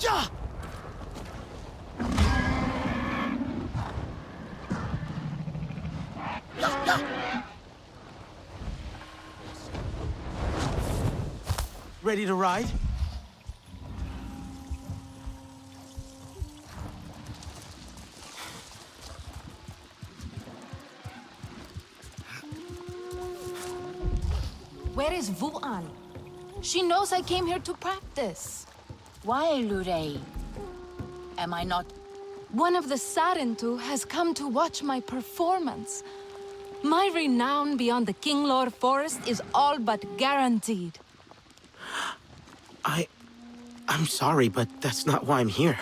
Ja! Ja, ja! Ready to ride? Where is Vuan? She knows I came here to practice. Why, Lurei? Am I not... One of the Sarentu has come to watch my performance. My renown beyond the Kinglor Forest is all but guaranteed. I'm sorry, but that's not why I'm here.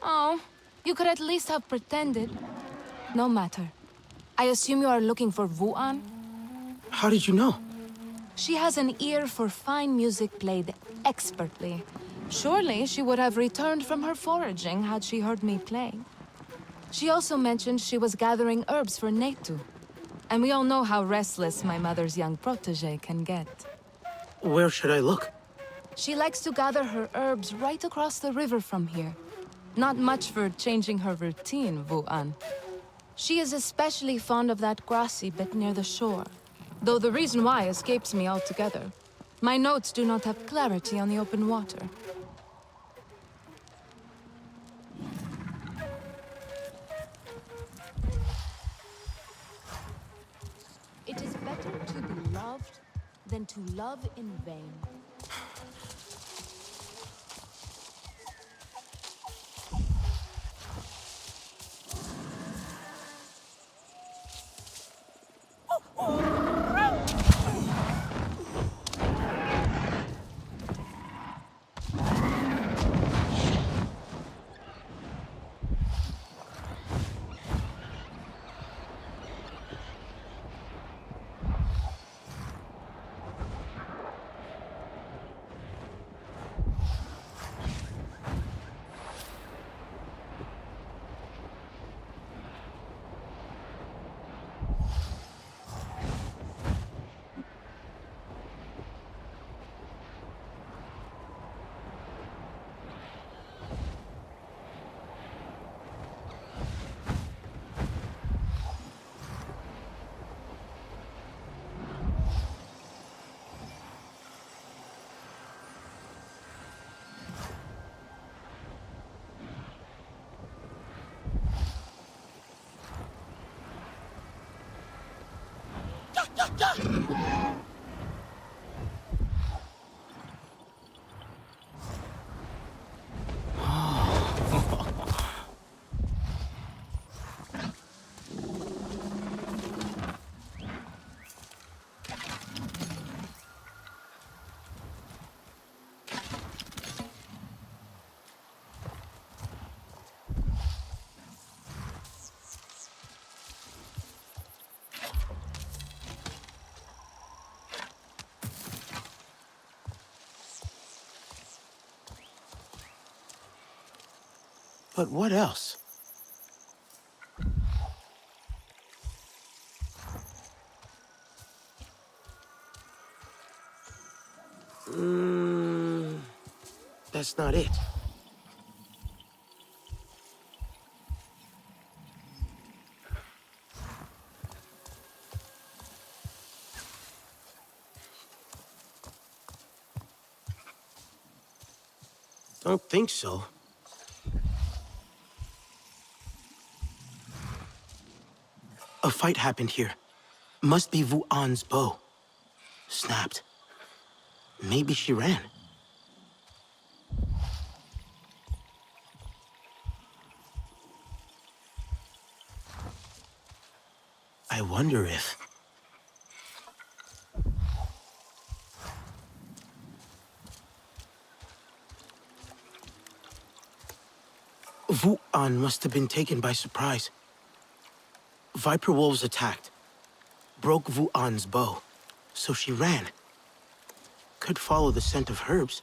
Oh, you could at least have pretended. No matter. I assume you are looking for Vuan? How did you know? She has an ear for fine music played expertly. Surely she would have returned from her foraging had she heard me play. She also mentioned she was gathering herbs for Netu. And we all know how restless my mother's young protege can get. Where should I look? She likes to gather her herbs right across the river from here. Not much for changing her routine, Vuan. She is especially fond of that grassy bit near the shore. Though the reason why escapes me altogether. My notes do not have clarity on the open water. It is better to be loved than to love in vain. But what else? That's not it. Don't think so. A fight happened here. Must be Vuan's bow. Snapped. Maybe she ran. I wonder if... Vuan must have been taken by surprise. Viper wolves attacked. Broke Vuan's bow, so she ran. Could follow the scent of herbs.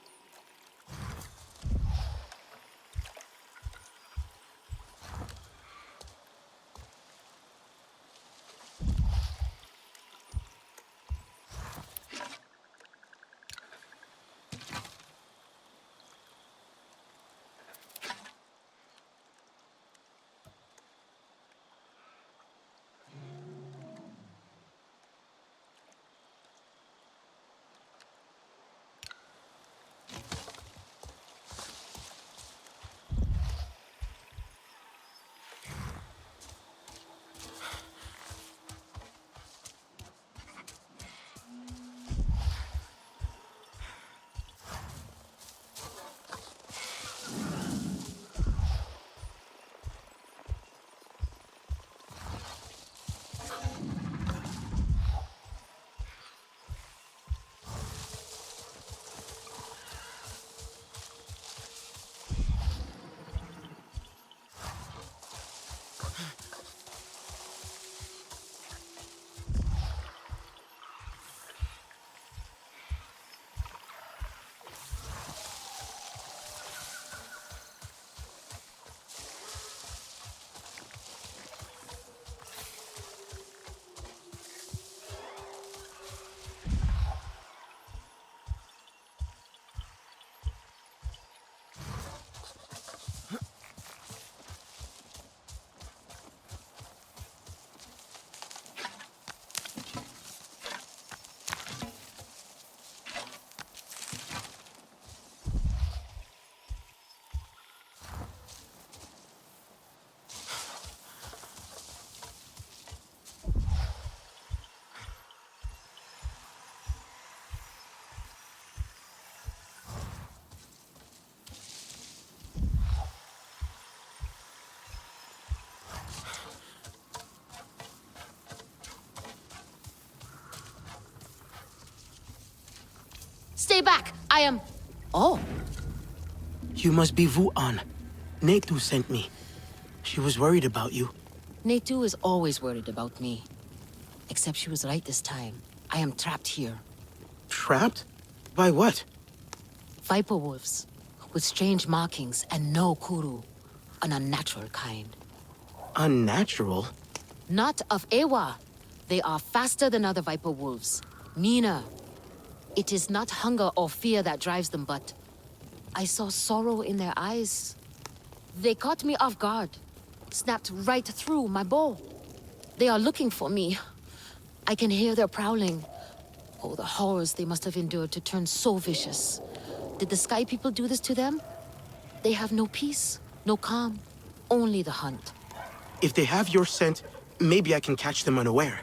Stay back! I am... Oh, You must be Vuan. Netu sent me. She was worried about you. Netu is always worried about me. Except she was right this time. I am trapped here. Trapped? By what? Viper wolves, with strange markings and no kuru. An unnatural kind. Unnatural? Not of Ewa. They are faster than other viper wolves. Meaner. It is not hunger or fear that drives them, but... I saw sorrow in their eyes. They caught me off guard. Snapped right through my bow. They are looking for me. I can hear their prowling. Oh, the horrors they must have endured to turn so vicious. Did the Sky People do this to them? They have no peace, no calm. Only the hunt. If they have your scent, maybe I can catch them unaware.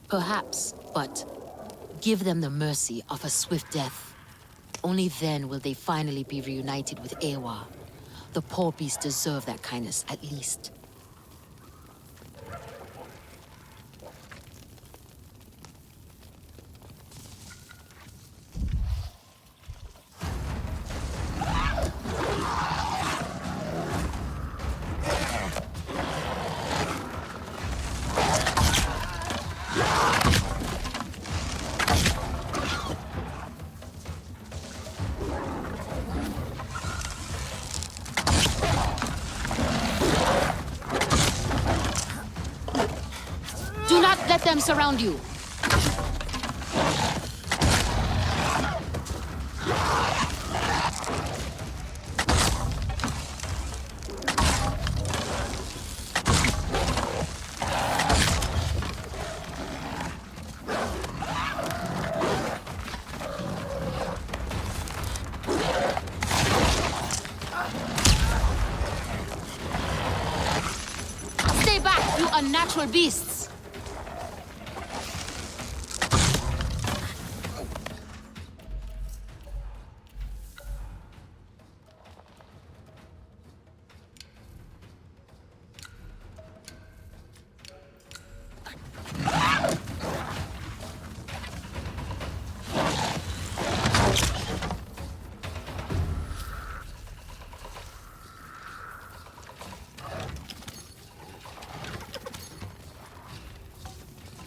Perhaps, but give them the mercy of a swift death. Only then will they finally be reunited with Ewa. The poor beasts deserve that kindness, at least. Do not let them surround you. Stay back, you unnatural beasts!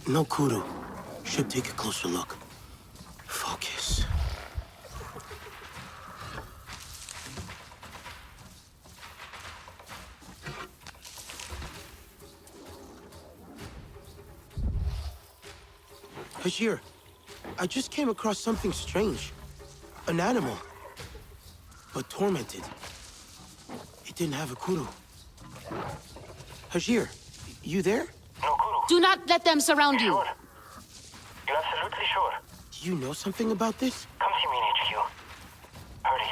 No kudu. Should take a closer look. Focus. Hashir, I just came across something strange. An animal. But tormented. It didn't have a kudu. Hashir, you there? No guru. Do not let them surround you. Sure. You're absolutely sure. Do you know something about this? Come see me in HQ. Hurry.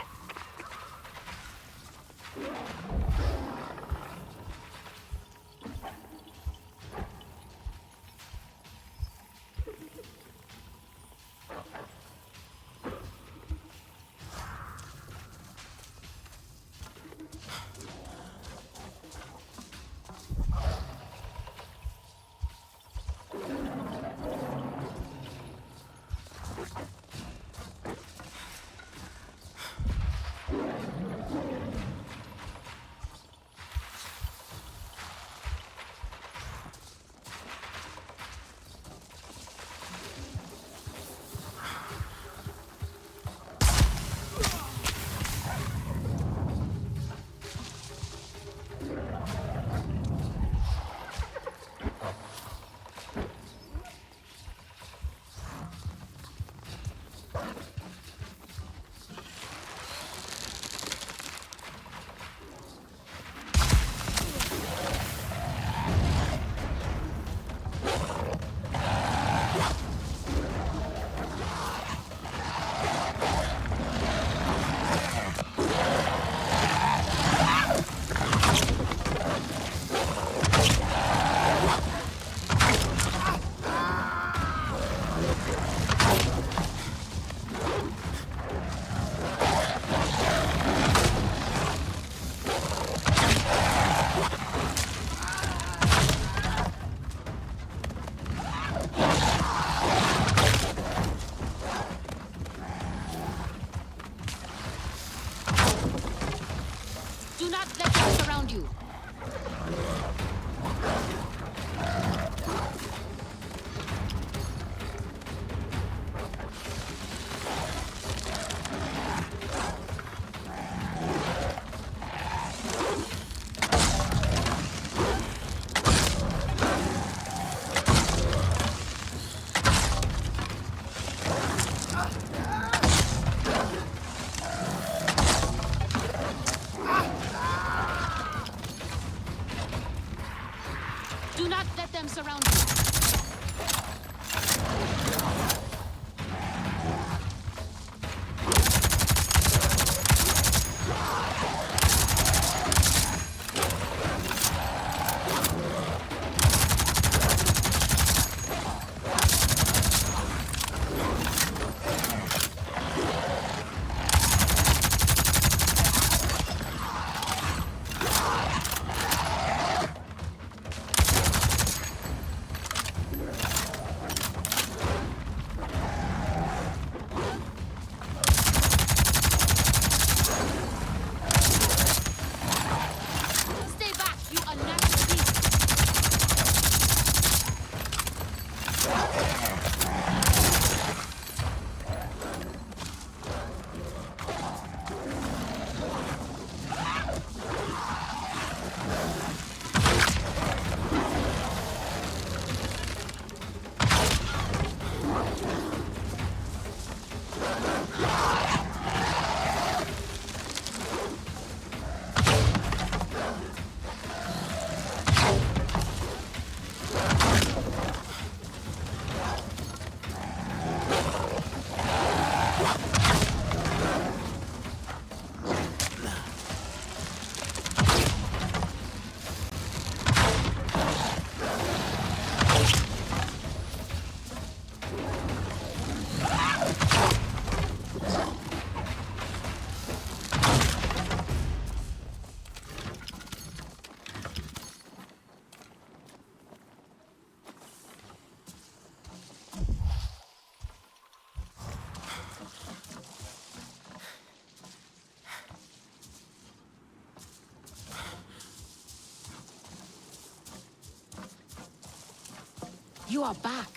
You are back.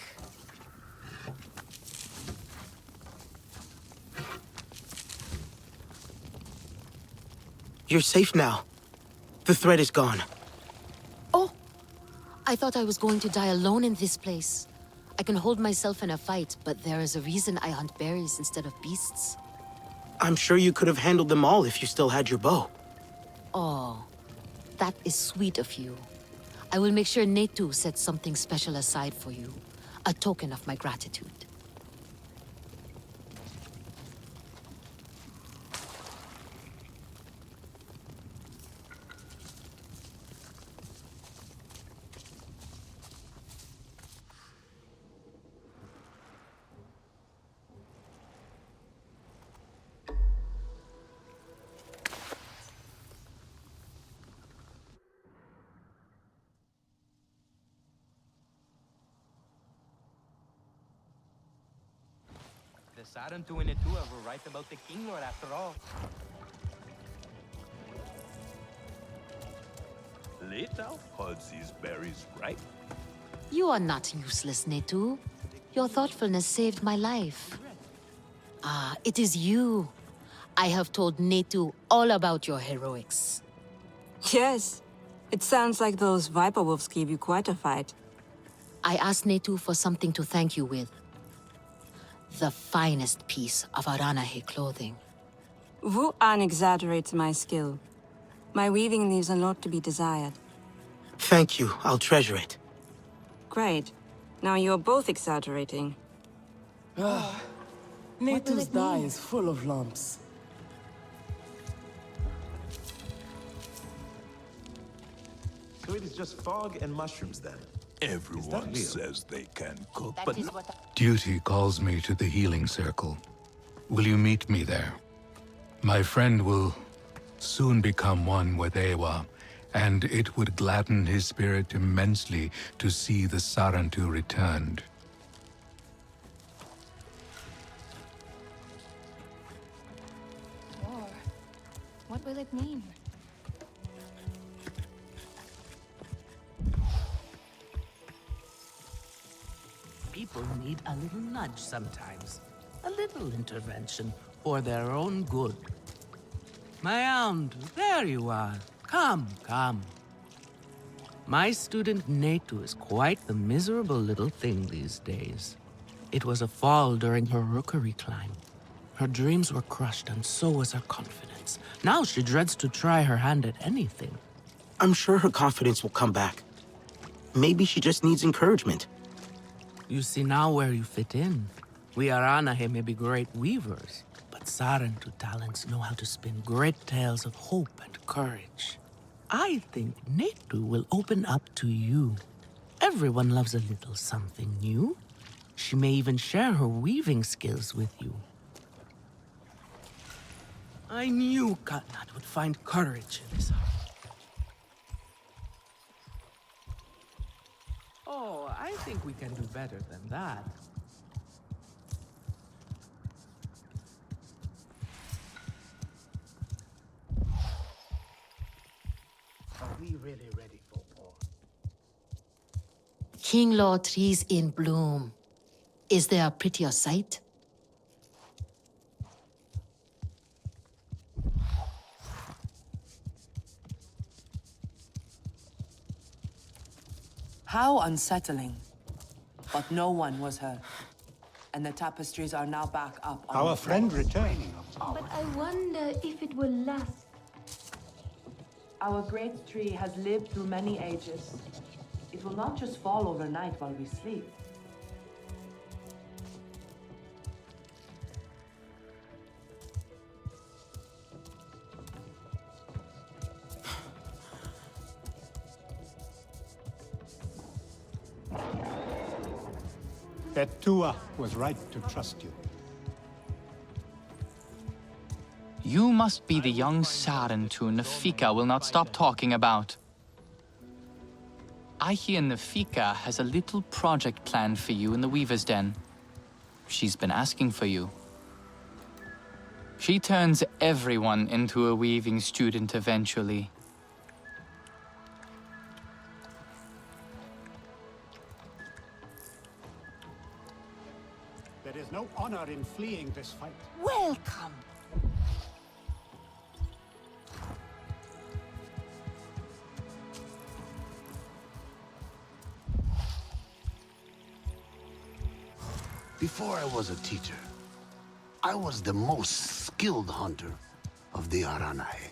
You're safe now. The threat is gone. Oh! I thought I was going to die alone in this place. I can hold myself in a fight, but there is a reason I hunt berries instead of beasts. I'm sure you could have handled them all if you still had your bow. Oh, that is sweet of you. I will make sure Netu sets something special aside for you. A token of my gratitude. The Sarantu and Etua were right about the King Lord after all. Later holds these berries right. You are not useless, Netu. Your thoughtfulness saved my life. Ah, it is you. I have told Netu all about your heroics. Yes. It sounds like those Viper Wolves gave you quite a fight. I asked Netu for something to thank you with. The finest piece of Aranahe clothing. Wu-An exaggerates my skill. My weaving leaves a lot to be desired. Thank you. I'll treasure it. Great. Now you're both exaggerating. Nature's dye is full of lumps. So it is just fog and mushrooms then. Everyone says they can cook, but Duty calls me to the healing circle. Will you meet me there? My friend will soon become one with Ewa, and it would gladden his spirit immensely to see the Sarantu returned. War. What will it mean? People need a little nudge sometimes. A little intervention for their own good. My aunt, there you are. Come, come. My student Netu is quite the miserable little thing these days. It was a fall during her rookery climb. Her dreams were crushed and so was her confidence. Now she dreads to try her hand at anything. I'm sure her confidence will come back. Maybe she just needs encouragement. You see now where you fit in. We Aranahe may be great weavers, but Sarantu talents know how to spin great tales of hope and courage. I think Netu will open up to you. Everyone loves a little something new. She may even share her weaving skills with you. I knew Katnat would find courage in his heart. Oh, I think we can do better than that. Are we really ready for war? King Law trees in bloom. Is there a prettier sight? How unsettling. But no one was hurt. And the tapestries are now back up on Our the friend floor. returned. But I wonder if it will last. Our great tree has lived through many ages. It will not just fall overnight while we sleep. Etua was right to trust you. You must be the young Sarantu Nafika will not stop talking about. I hear Nafika has a little project planned for you in the Weaver's Den. She's been asking for you. She turns everyone into a weaving student eventually. honor in fleeing this fight. Welcome. Before I was a teacher, I was the most skilled hunter of the Aranai.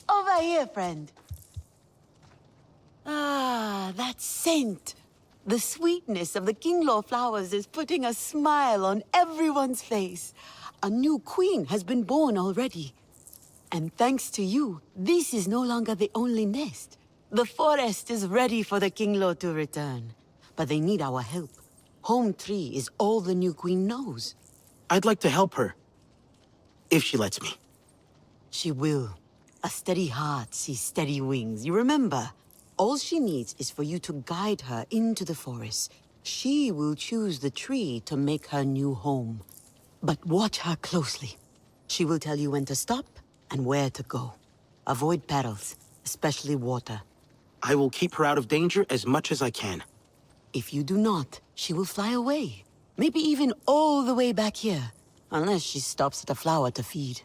Over here, friend. Ah, that scent. The sweetness of the Kinglaw flowers is putting a smile on everyone's face. A new queen has been born already. And thanks to you, this is no longer the only nest. The forest is ready for the Kinglaw to return. But they need our help. Home tree is all the new queen knows. I'd like to help her. If she lets me. She will. A steady heart sees steady wings, you remember? All she needs is for you to guide her into the forest. She will choose the tree to make her new home. But watch her closely. She will tell you when to stop and where to go. Avoid perils, especially water. I will keep her out of danger as much as I can. If you do not, she will fly away. Maybe even all the way back here. Unless she stops at a flower to feed.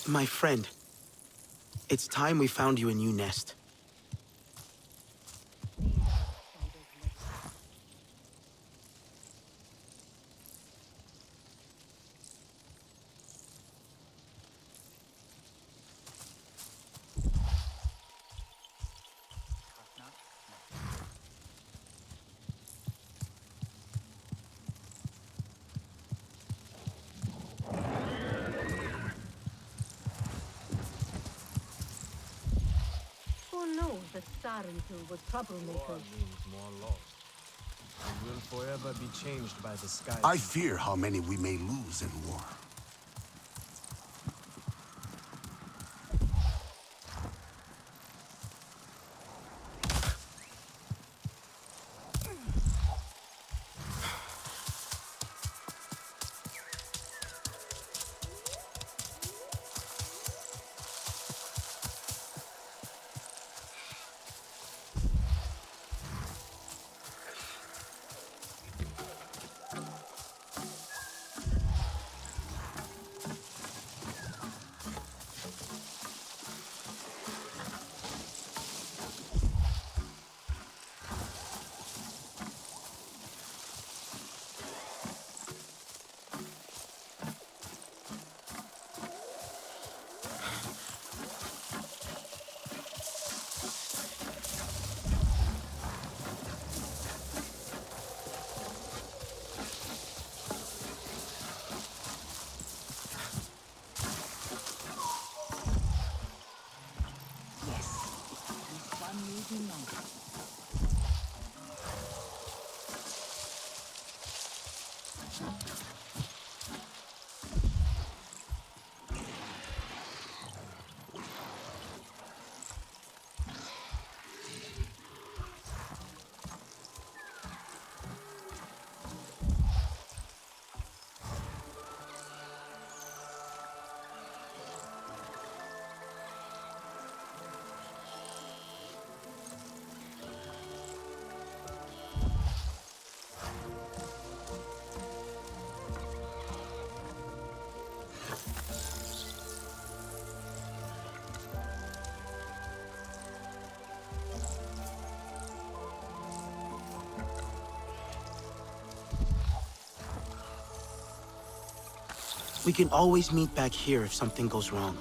My friend, it's time we found you a new nest. Who knows that Sarentu was troublemakers? Means more lost. We will forever be changed by the sky. I fear how many we may lose in war. We can always meet back here if something goes wrong.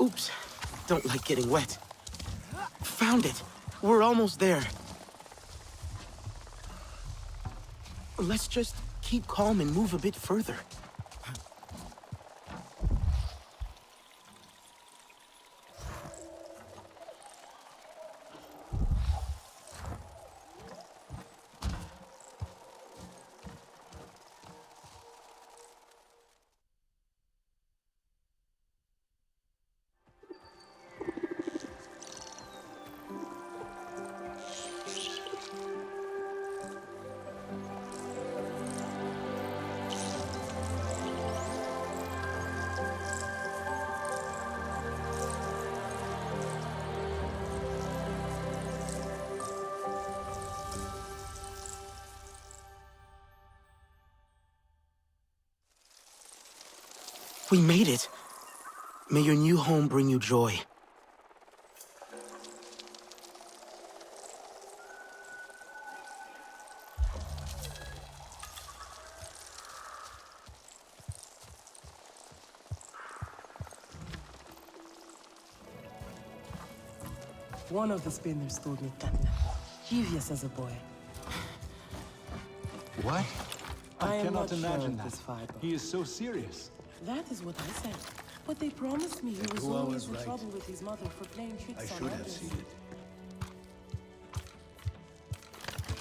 Oops. Don't like getting wet. Found it. We're almost there. Let's just keep calm and move a bit further. We made it. May your new home bring you joy. One of the spinners told me that curious as a boy. What? I I am cannot not imagine sure of that. this fiber. He is so serious. That is what I said. But they promised me he was Who I always was in right. trouble with his mother for playing tricks I on should have others. seen it.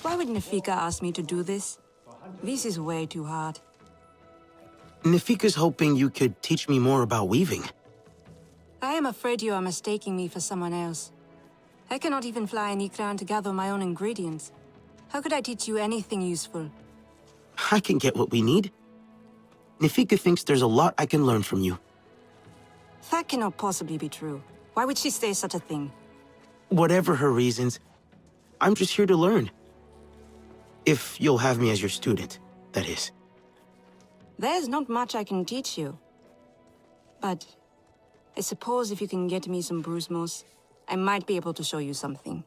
Why would Nafika ask me to do this? This is way too hard. Nafika's hoping you could teach me more about weaving. I am afraid you are mistaking me for someone else. I cannot even fly an ikran to gather my own ingredients. How could I teach you anything useful? I can get what we need. Nafika thinks there's a lot I can learn from you. That cannot possibly be true. Why would she say such a thing? Whatever her reasons, I'm just here to learn. If you'll have me as your student, that is. There's not much I can teach you. But I suppose if you can get me some bruise moss, I might be able to show you something.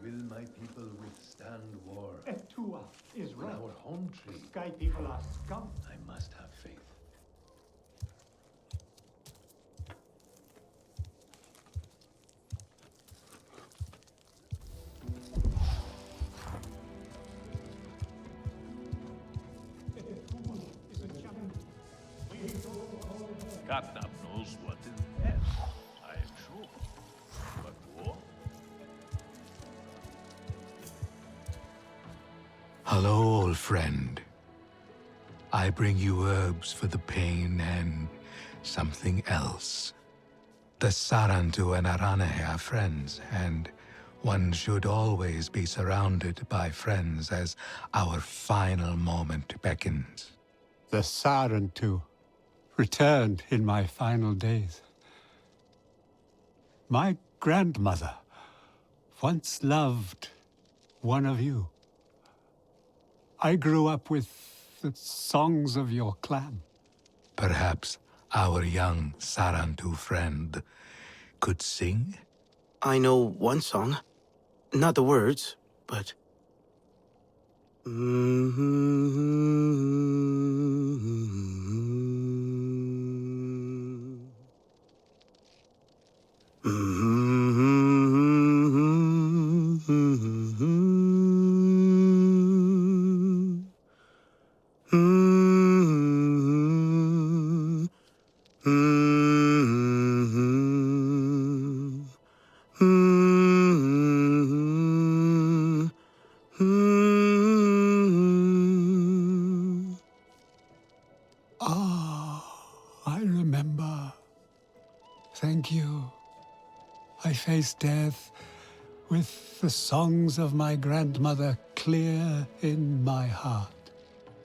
Will my people withstand war? Etua is When right. our home tree. Sky people are scum. I must have faith. Katnap knows what is best, I am sure. But war? Hello, old friend. I bring you herbs for the pain and something else. The Sarantu and Aranahe are friends, and one should always be surrounded by friends as our final moment beckons. The Sarantu returned in my final days. My grandmother once loved one of you. I grew up with the songs of your clan. Perhaps our young Sarantu friend could sing? I know one song. Not the words, but... I remember. Thank you. I faced death with the songs of my grandmother clear in my heart.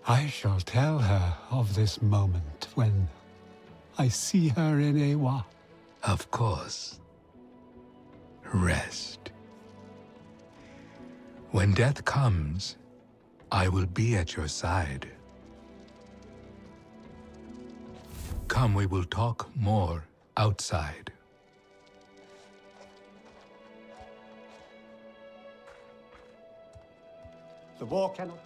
I shall tell her of this moment when I see her in Ewa. Of course. Rest. When death comes, I will be at your side. Come, we will talk more outside. The war cannot...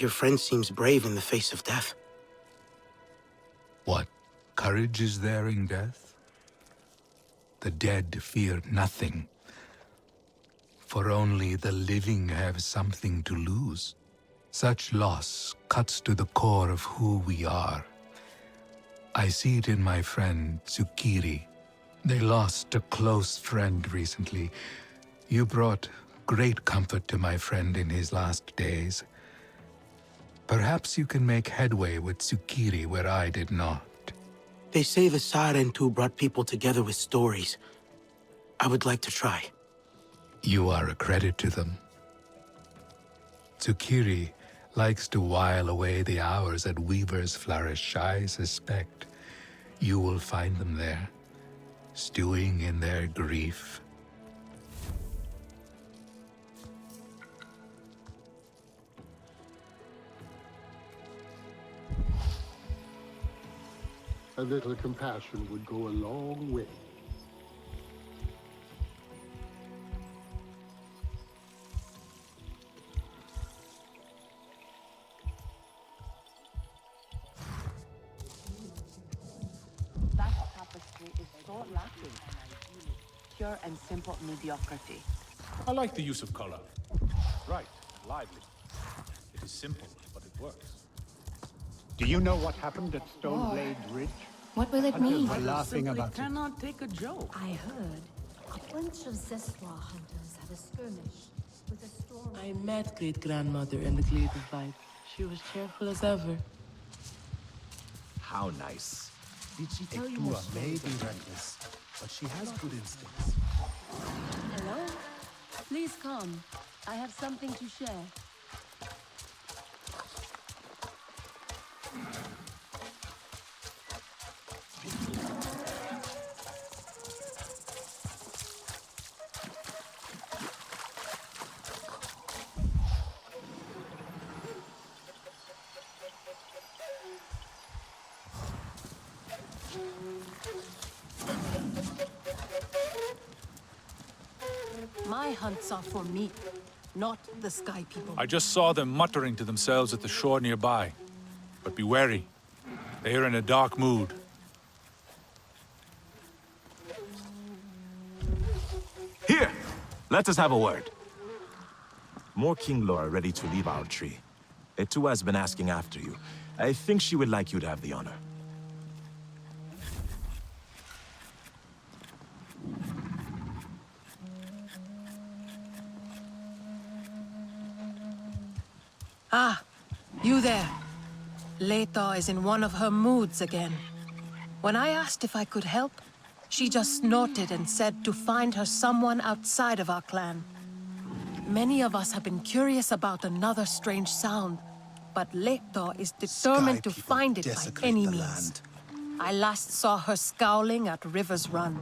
your friend seems brave in the face of death. What courage is there in death? The dead fear nothing, for only the living have something to lose. Such loss cuts to the core of who we are. I see it in my friend Tsukiri. They lost a close friend recently. You brought great comfort to my friend in his last days. Perhaps you can make headway with Tsukiri where I did not. They say the Sarentu brought people together with stories. I would like to try. You are a credit to them. Tsukiri likes to while away the hours at Weaver's Flourish. I suspect you will find them there, stewing in their grief. A little compassion would go a long way. That tapestry is so lacking. Pure and simple mediocrity. I like the use of color. Bright, lively. It is simple, but it works. Do you know what happened at Stoneblade Ridge? What will it mean? We're laughing about it. Cannot take a joke. I heard a bunch of Zeswa hunters had a skirmish with a storm. I met great-grandmother in the glade of light. She was cheerful as ever. How nice. Did she tell you Ektua what she may was be about? reckless, but she has good instincts. Hello? Please come. I have something to share. My hunts are for me, not the sky people. I just saw them muttering to themselves at the shore nearby. But be wary. They are in a dark mood. Here! Let us have a word. More Kinglor are ready to leave our tree. Etua has been asking after you. I think she would like you to have the honor. Ah, you there. Leto is in one of her moods again. When I asked if I could help, she just snorted and said to find her someone outside of our clan. Many of us have been curious about another strange sound, but Leto is determined to find it by any means. I last saw her scowling at River's Run.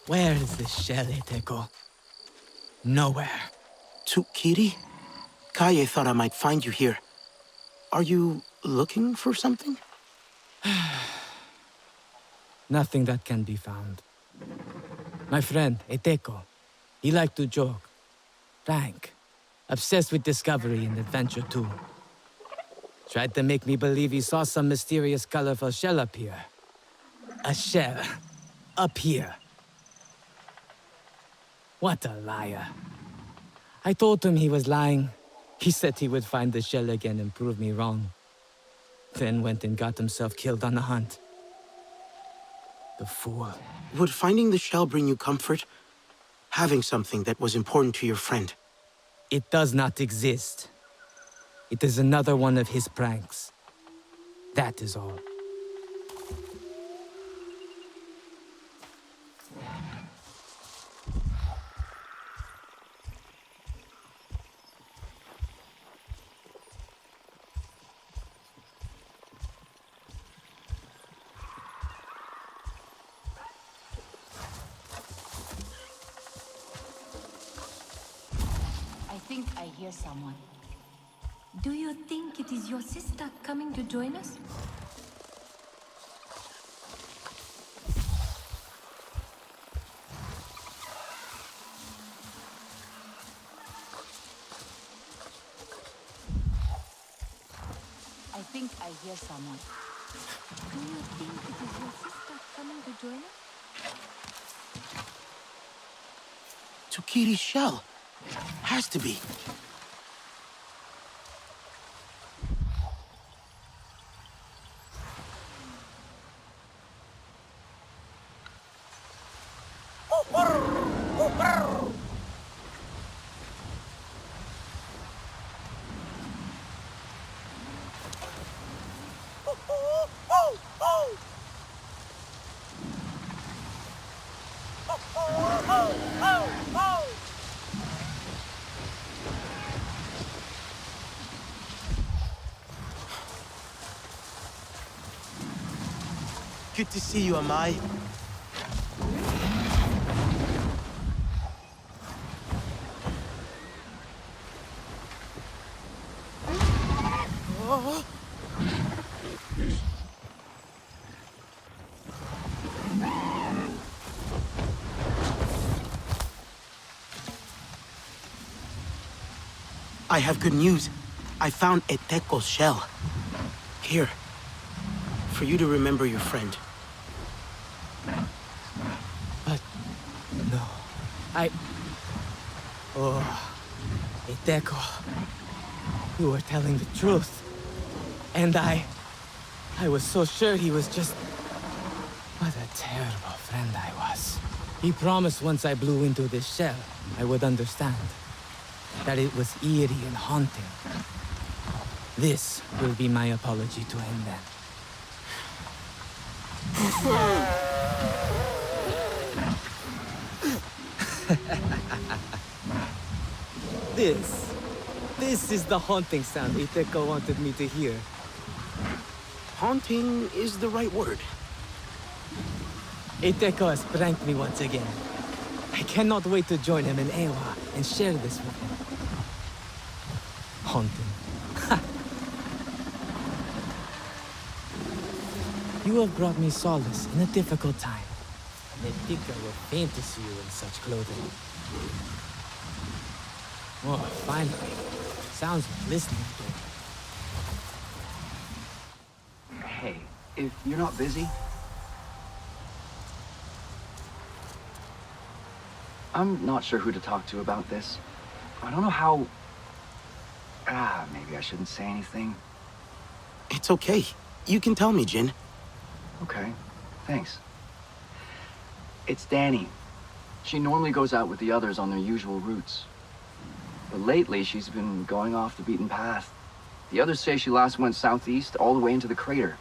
Where is this shell, Eteko? Nowhere. Tsukiri? Kaye thought I might find you here. Are you looking for something? Nothing that can be found. My friend, Eteko, he liked to joke. Frank, obsessed with discovery and adventure too. Tried to make me believe he saw some mysterious colorful shell up here. A shell. Up here. What a liar. I told him he was lying. He said he would find the shell again and prove me wrong. Then went and got himself killed on the hunt. The fool. Would finding the shell bring you comfort? Having something that was important to your friend? It does not exist. It is another one of his pranks. That is all. think I hear someone. Do you think it is your sister coming to join us? I think I hear someone. Do you think it is your sister coming to join us? Tsukiri's shell. Has to be. Good to see you, Amai. Oh. I have good news. I found Eteko's shell. Here. For you to remember your friend. But... no. Oh... Eteko... You were telling the truth. And I was so sure he was just... What a terrible friend I was. He promised once I blew into this shell, I would understand. That it was eerie and haunting. This will be my apology to him then. This is the haunting sound Iteko wanted me to hear. Haunting is the right word. Iteko has pranked me once again. I cannot wait to join him in Ewa and share this with him. Haunting. You have brought me solace in a difficult time. Netika will faint to see you in such clothing. Oh, finally. Sounds like listening again. Hey, if you're not busy... I'm not sure who to talk to about this. I don't know how... maybe I shouldn't say anything. It's okay. You can tell me, Jin. Okay, thanks. It's Danny. She normally goes out with the others on their usual routes. But lately, she's been going off the beaten path. The others say she last went southeast all the way into the crater.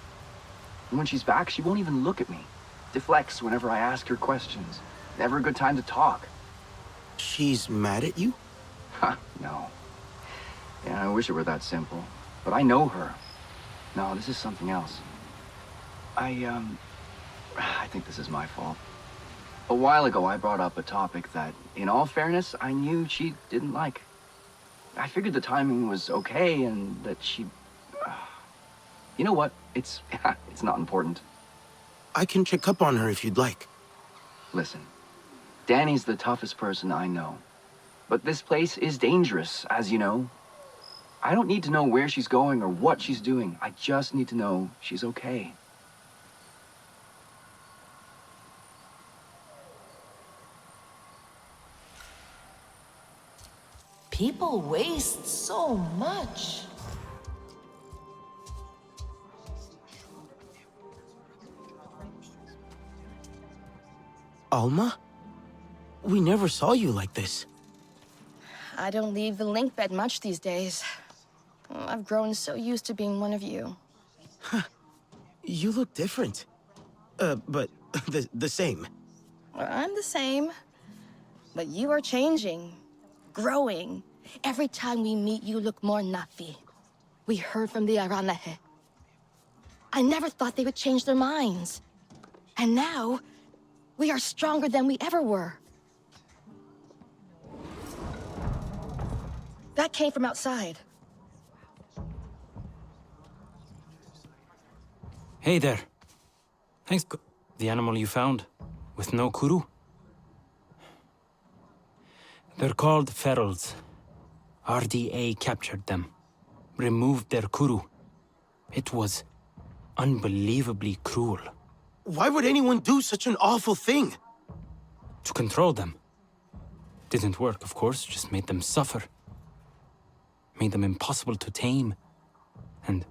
And when she's back, she won't even look at me. Deflects whenever I ask her questions. Never a good time to talk. She's mad at you? Ha, no. Yeah, I wish it were that simple. But I know her. No, this is something else. I think this is my fault. A while ago, I brought up a topic that, in all fairness, I knew she didn't like. I figured the timing was okay and that she... You know what? It's not important. I can check up on her if you'd like. Listen, Danny's the toughest person I know. But this place is dangerous, as you know. I don't need to know where she's going or what she's doing. I just need to know she's okay. People waste so much. Alma? We never saw you like this. I don't leave the link bed much these days. I've grown so used to being one of you. You look different. But the same. I'm the same. But you are changing. Growing. Every time we meet, you look more Nafi. We heard from the Aranahe. I never thought they would change their minds. And now, we are stronger than we ever were. That came from outside. Hey there. Thanks. The animal you found, with no kuru? They're called ferals. RDA captured them, removed their kuru. It was unbelievably cruel. Why would anyone do such an awful thing? To control them. Didn't work, of course, just made them suffer. Made them impossible to tame. And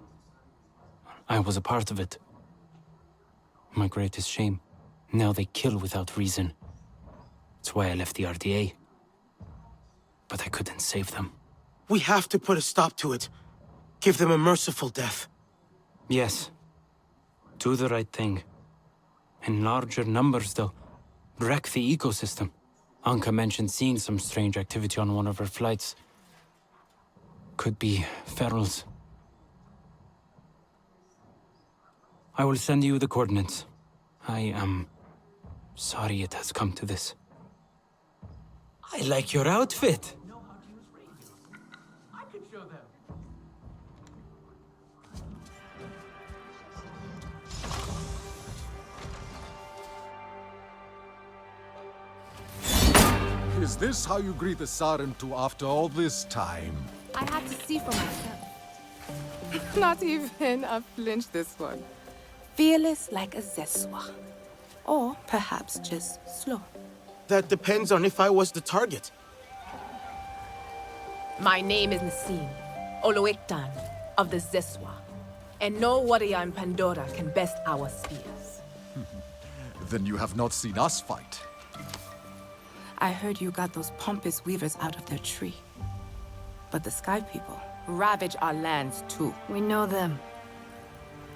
I was a part of it. My greatest shame. Now they kill without reason. That's why I left the RDA. But I couldn't save them. We have to put a stop to it. Give them a merciful death. Yes. Do the right thing. In larger numbers, they'll wreck the ecosystem. Anka mentioned seeing some strange activity on one of her flights. Could be ferals. I will send you the coordinates. I am sorry it has come to this. I like your outfit. I could show them. Is this how you greet the Sarentu after all this time? I had to see for myself. Not even a flinch this one. Fearless like a Zeswa. Or perhaps just slow. That depends on if I was the target. My name is Nassim, Oloiktan of the Zeswa. And no warrior in Pandora can best our spears. Then you have not seen us fight. I heard you got those pompous weavers out of their tree. But the Sky People ravage our lands too. We know them.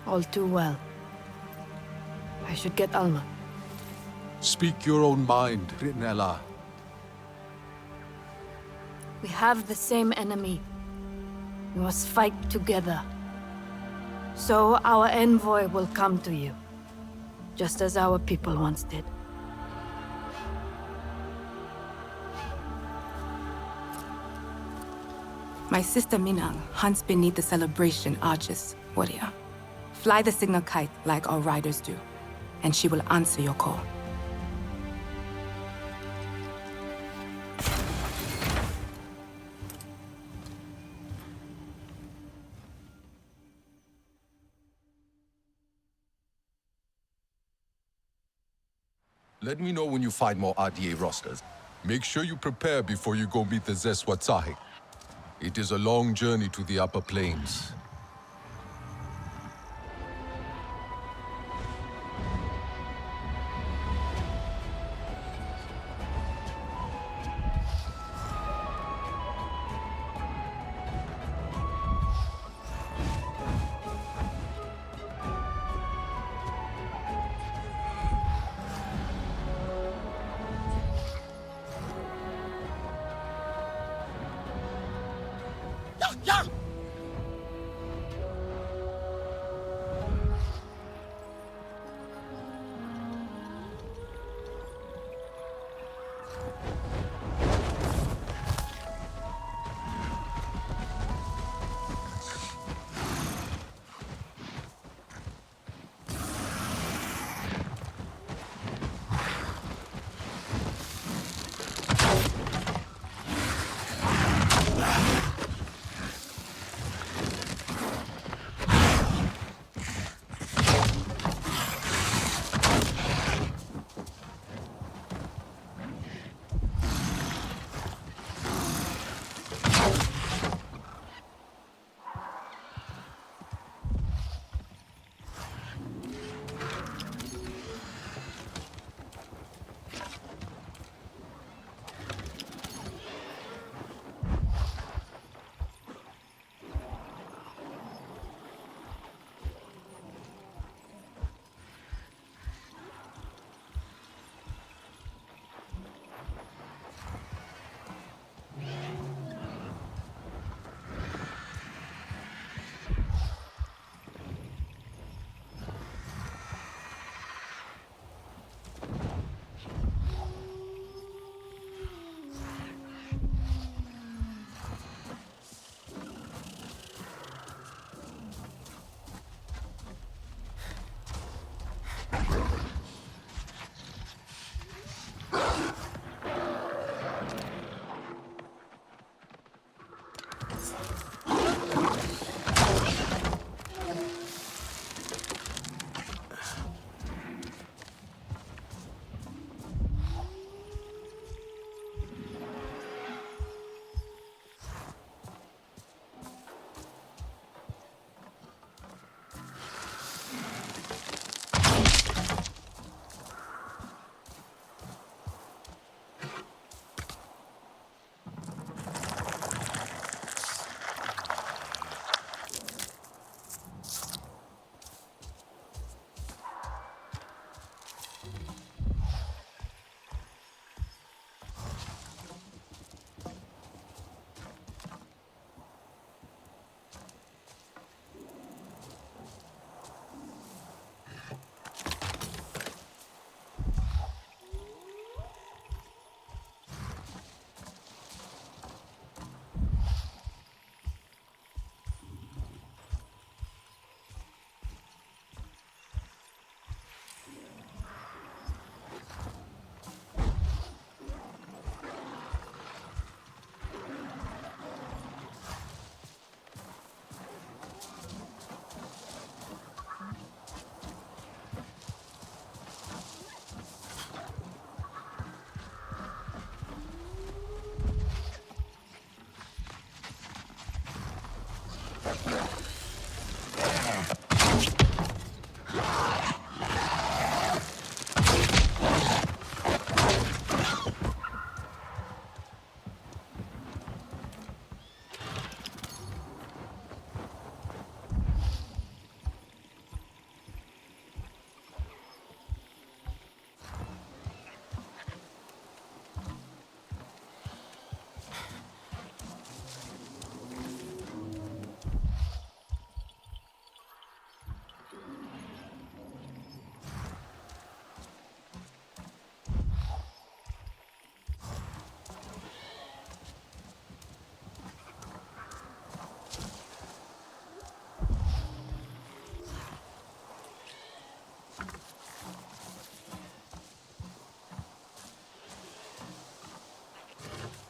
All too well. I should get Alma. Speak your own mind, Ritnella. We have the same enemy. We must fight together. So our envoy will come to you. Just as our people once did. My sister Minang hunts beneath the celebration arches, warrior. Fly the signal kite like our riders do, and she will answer your call. Let me know when you find more RDA rosters. Make sure you prepare before you go meet the Zeswa Tsahik. It is a long journey to the upper plains.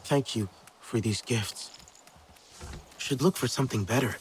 Thank you for these gifts. Should look for something better.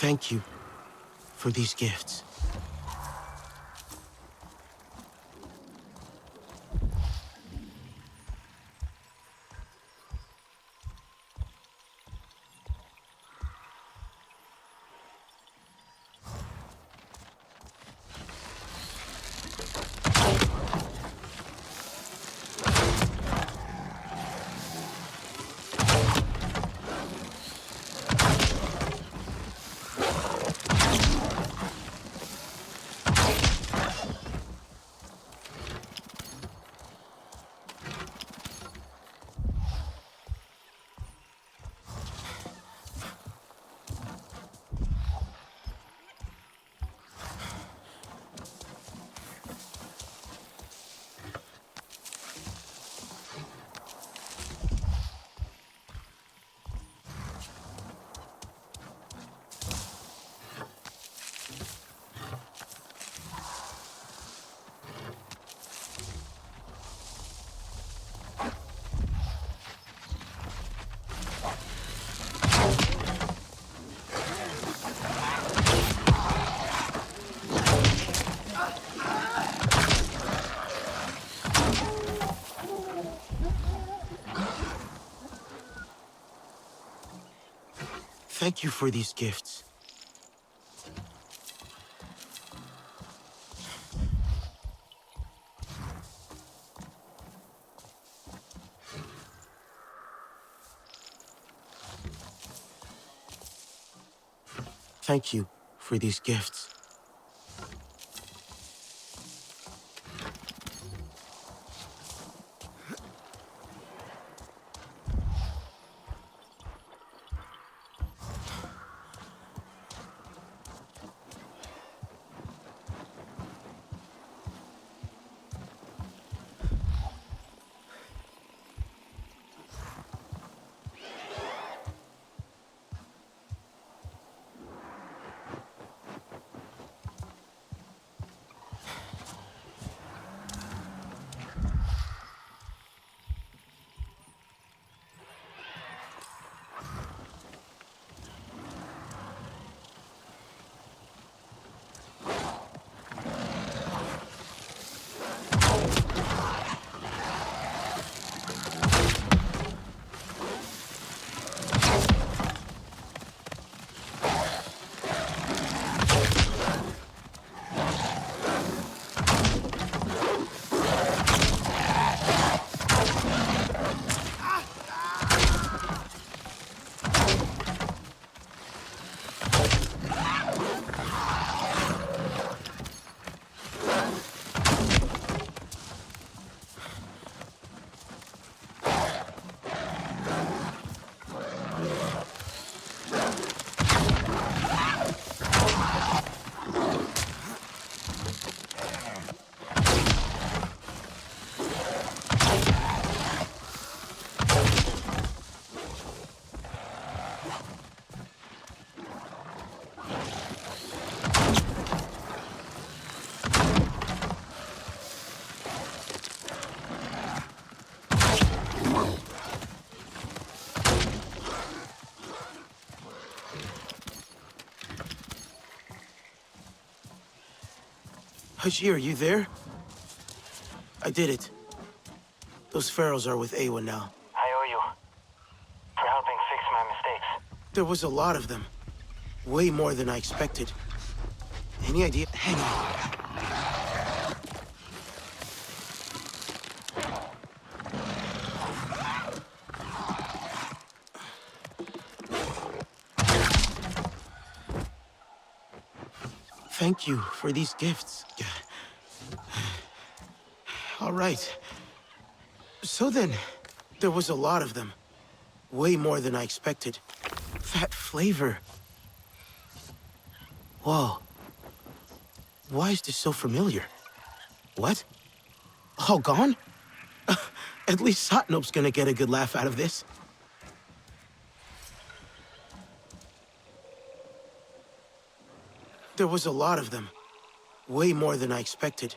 Thank you for these gifts. Thank you for these gifts. Thank you for these gifts. Hajir, you there? I did it. Those pharaohs are with Ewa now. I owe you for helping fix my mistakes. There was a lot of them. Way more than I expected. Any idea? Hang on. Thank you for these gifts. All right. So then, there was a lot of them. Way more than I expected. That flavor. Whoa. Why is this so familiar? What? All gone? At least Satnop's gonna get a good laugh out of this. There was a lot of them. Way more than I expected.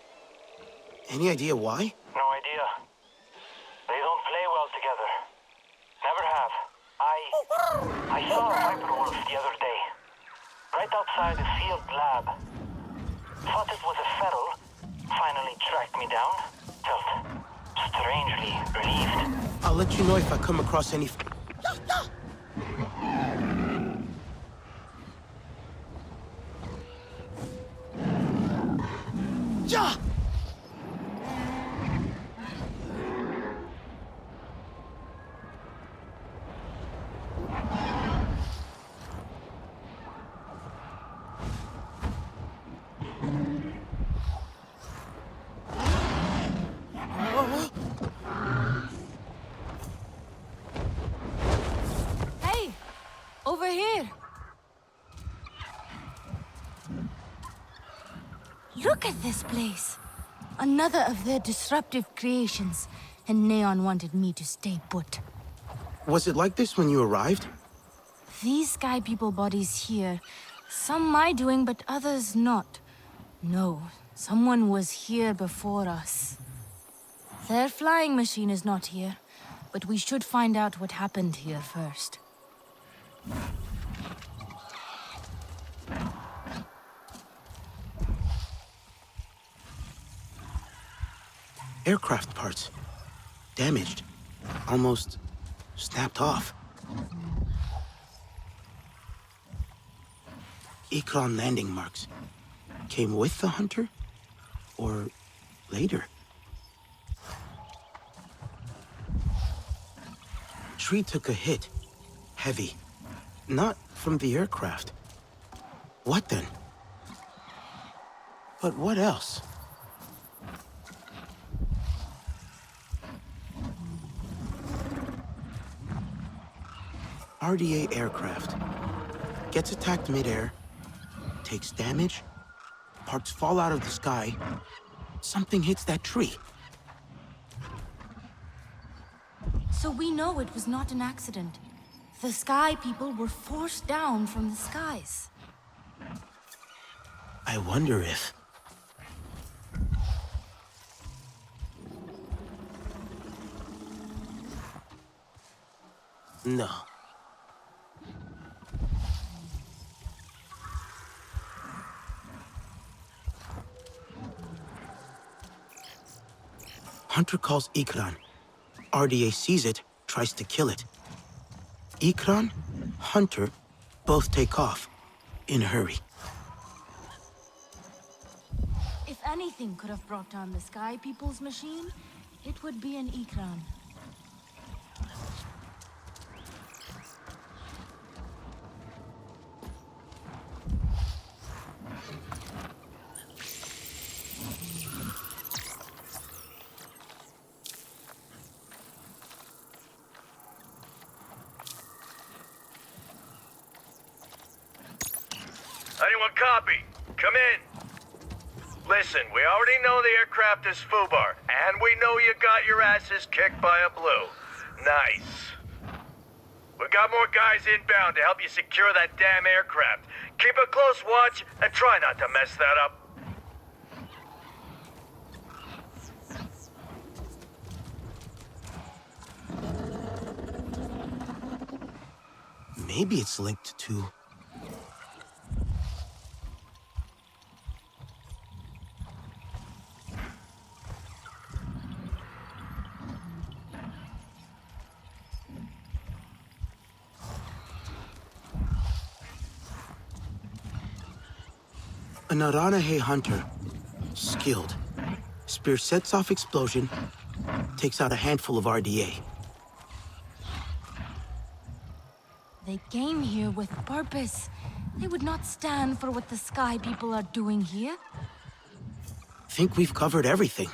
Any idea why? No idea. They don't play well together. Never have. I saw a viper wolf the other day. Right outside the field lab. Thought it was a feral. Finally tracked me down. Felt strangely relieved. I'll let you know if I come across any... Ja! Hey! Over here! Look at this place! Another of their disruptive creations, and Neon wanted me to stay put. Was it like this when you arrived? These Sky People bodies here, some my doing, but others not. No, someone was here before us. Their flying machine is not here, but we should find out what happened here first. Aircraft parts. Damaged. Almost snapped off. Ikran landing marks. Came with the hunter? Or later? Tree took a hit. Heavy. Not from the aircraft. What then? But what else? RDA aircraft. Gets attacked midair, takes damage, parts fall out of the sky, something hits that tree. So we know it was not an accident. The Sky People were forced down from the skies. I wonder if... No. Hunter calls Ikran. RDA sees it, tries to kill it. Ikran, Hunter, both take off. In a hurry. If anything could have brought down the Sky People's machine, it would be an Ikran. Anyone copy? Come in. Listen, we already know the aircraft is Fubar, and we know you got your asses kicked by a blue. Nice. We got more guys inbound to help you secure that damn aircraft. Keep a close watch and try not to mess that up. Maybe it's linked to... An Aranahe hunter. Skilled. Spear sets off explosion, takes out a handful of RDA. They came here with purpose. They would not stand for what the Sky People are doing here. Think we've covered everything.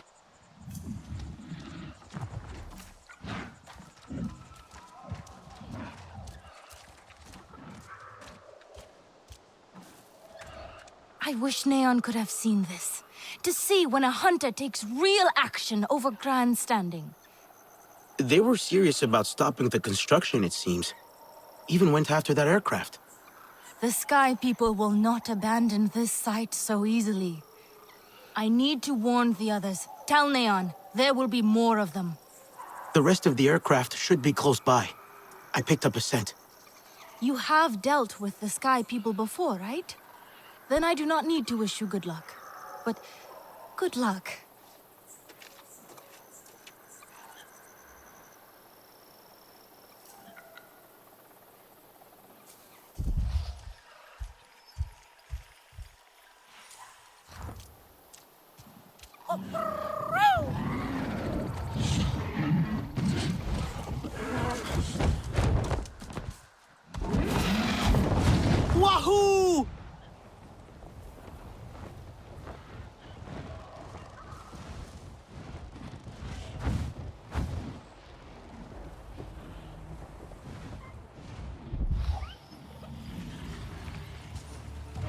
I wish Neon could have seen this. To see when a hunter takes real action over grandstanding. They were serious about stopping the construction, it seems. Even went after that aircraft. The Sky People will not abandon this site so easily. I need to warn the others. Tell Neon, there will be more of them. The rest of the aircraft should be close by. I picked up a scent. You have dealt with the Sky People before, right? Then I do not need to wish you good luck. But good luck. Wahoo!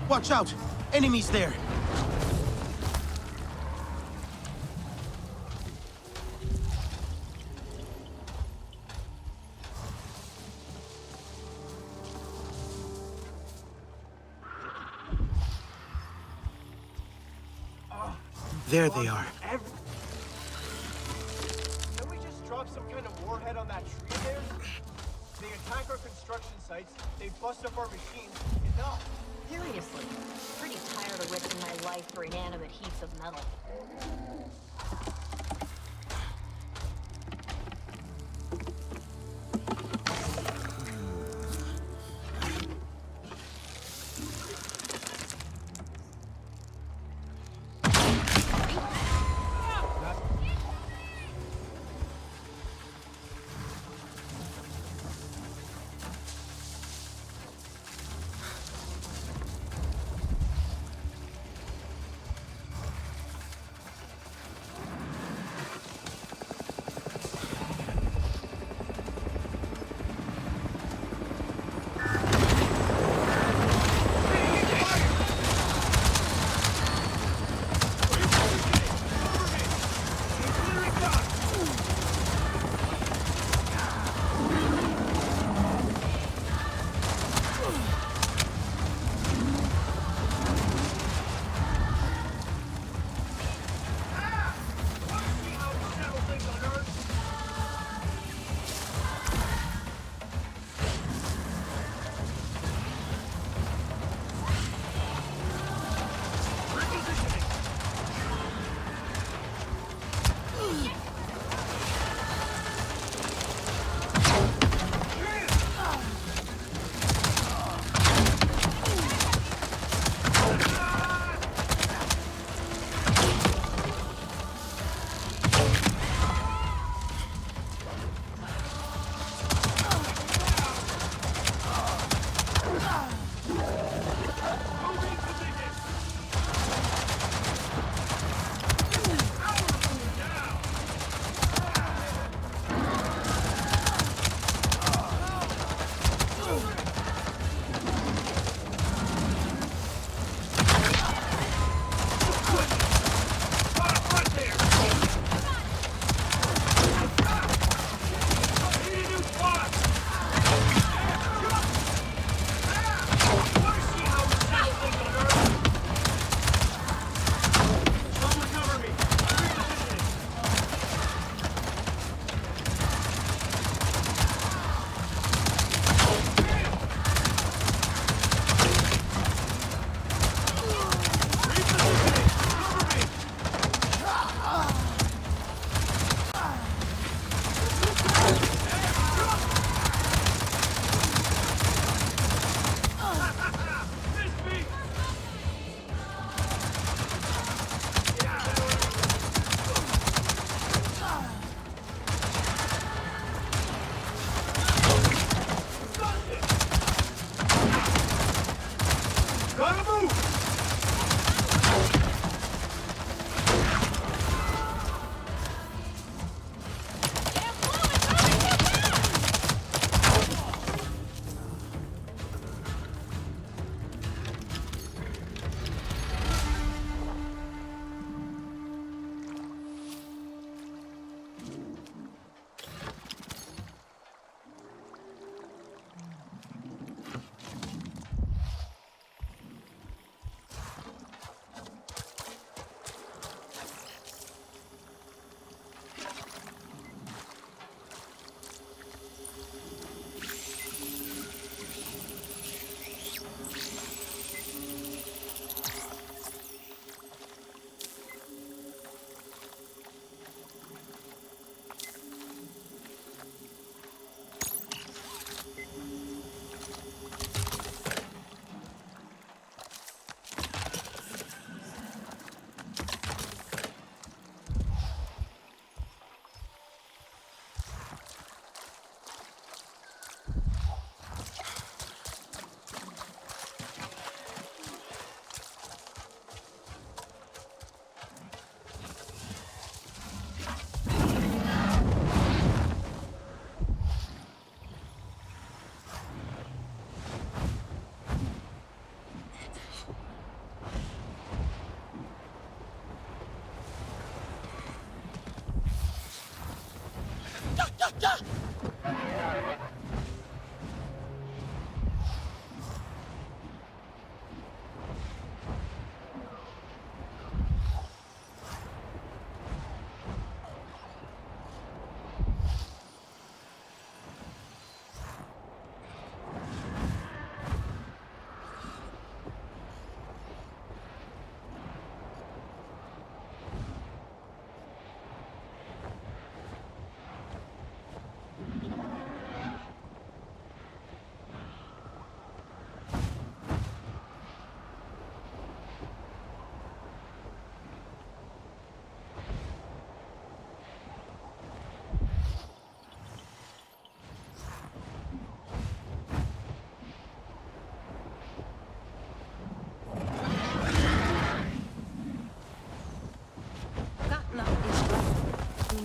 Watch out! Enemies there! There they are. Can we just drop some kind of warhead on that tree there? They attack our construction sites, they bust up our machines. Enough! Seriously, pretty tired of risking my life for inanimate heaps of metal.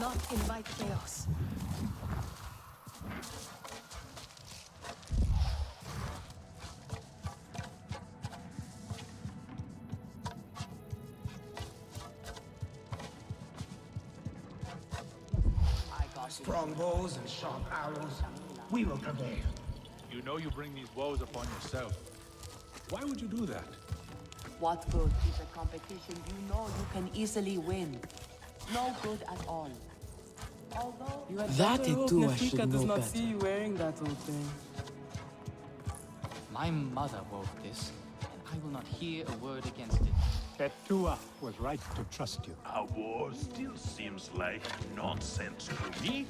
not invite chaos. Strong bows and sharp arrows. We will prevail. You know you bring these woes upon yourself. Why would you do that? What good is a competition you know you can easily win? No good at all. Although You that it too, I should know better. see you wearing that old thing. My mother wove this, and I will not hear a word against it. Tetua was right to trust you. Our war still seems like nonsense to me.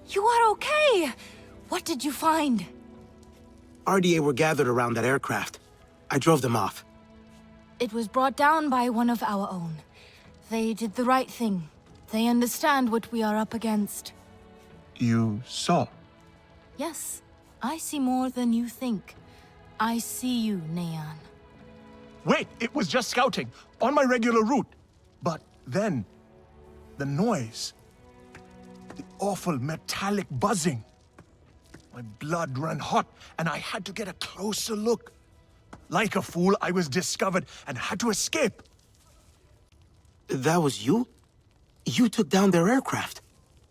You are okay! What did you find? RDA were gathered around that aircraft. I drove them off. It was brought down by one of our own. They did the right thing. They understand what we are up against. You saw? Yes, I see more than you think. I see you, Neon. Wait, it was just scouting, on my regular route. But then, the noise. The awful metallic buzzing. My blood ran hot, and I had to get a closer look. Like a fool, I was discovered and had to escape. That was you? You took down their aircraft?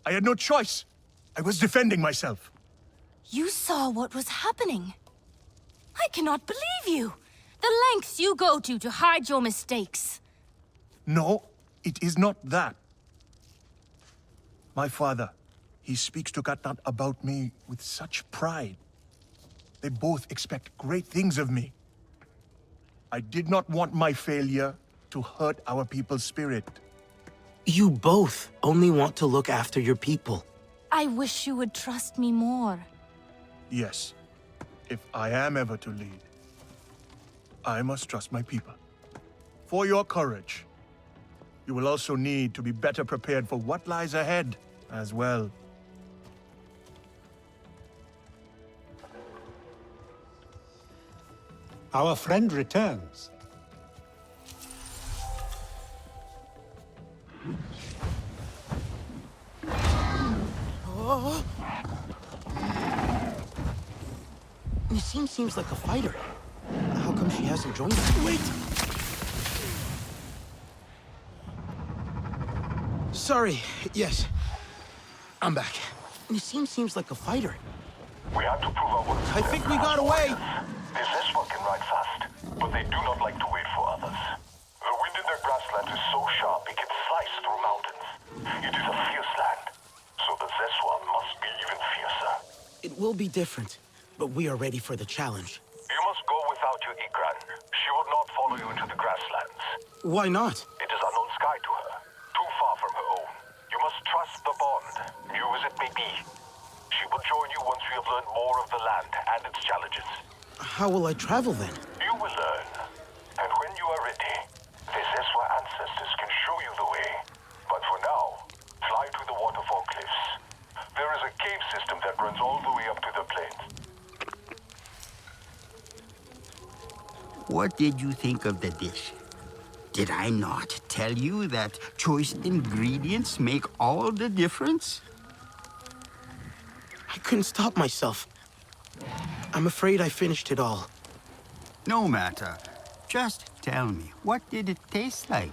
I had no choice. I was defending myself. You saw what was happening. I cannot believe you. The lengths you go to hide your mistakes. No, it is not that. My father, he speaks to Katnat about me with such pride. They both expect great things of me. I did not want my failure to hurt our people's spirit. You both only want to look after your people. I wish you would trust me more. Yes, if I am ever to lead, I must trust my people. For your courage, you will also need to be better prepared for what lies ahead as well. Our friend returns. Oh. Nassim seems like a fighter. How come she hasn't joined us? Wait! Sorry, yes. I'm back. Nassim seems like a fighter. We have to prove our worth. I think we got away! The Zeswa can ride fast, but they do not like to wait for others. The wind in their grassland is so sharp it can slice through mountains. It is a fierce land, so the Zeswa must be even fiercer. It will be different, but we are ready for the challenge. You must go without your Ikran. She would not follow you into the grasslands. Why not? It is unknown sky to her, too far from her own. You must trust the bond, new as it may be. She will join you once we have learned more of the land and its challenges. How will I travel then? You will learn. And when you are ready, the Zeswa ancestors can show you the way. But for now, fly to the waterfall cliffs. There is a cave system that runs all the way up to the plains. What did you think of the dish? Did I not tell you that choice ingredients make all the difference? I couldn't stop myself. I'm afraid I finished it all. No matter. Just tell me, what did it taste like?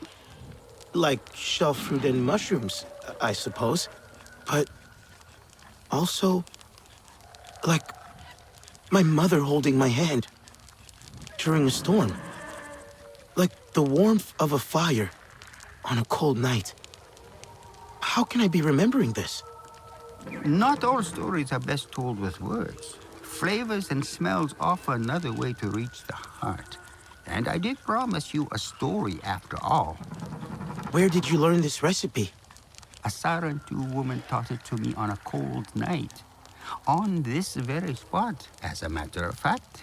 Like shell fruit and mushrooms, I suppose. But also, like my mother holding my hand during a storm. Like the warmth of a fire on a cold night. How can I be remembering this? Not all stories are best told with words. Flavors and smells offer another way to reach the heart. And I did promise you a story after all. Where did you learn this recipe? A Sarantu woman taught it to me on a cold night. On this very spot, as a matter of fact.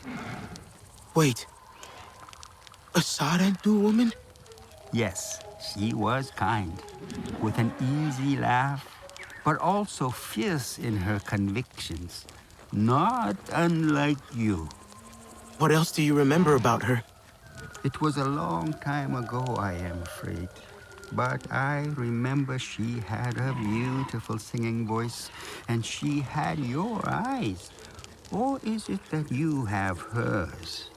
Wait. A Sarantu woman? Yes, she was kind. With an easy laugh, but also fierce in her convictions. Not unlike you. What else do you remember about her? It was a long time ago, I am afraid. But I remember she had a beautiful singing voice, and she had your eyes. Or is it that you have hers?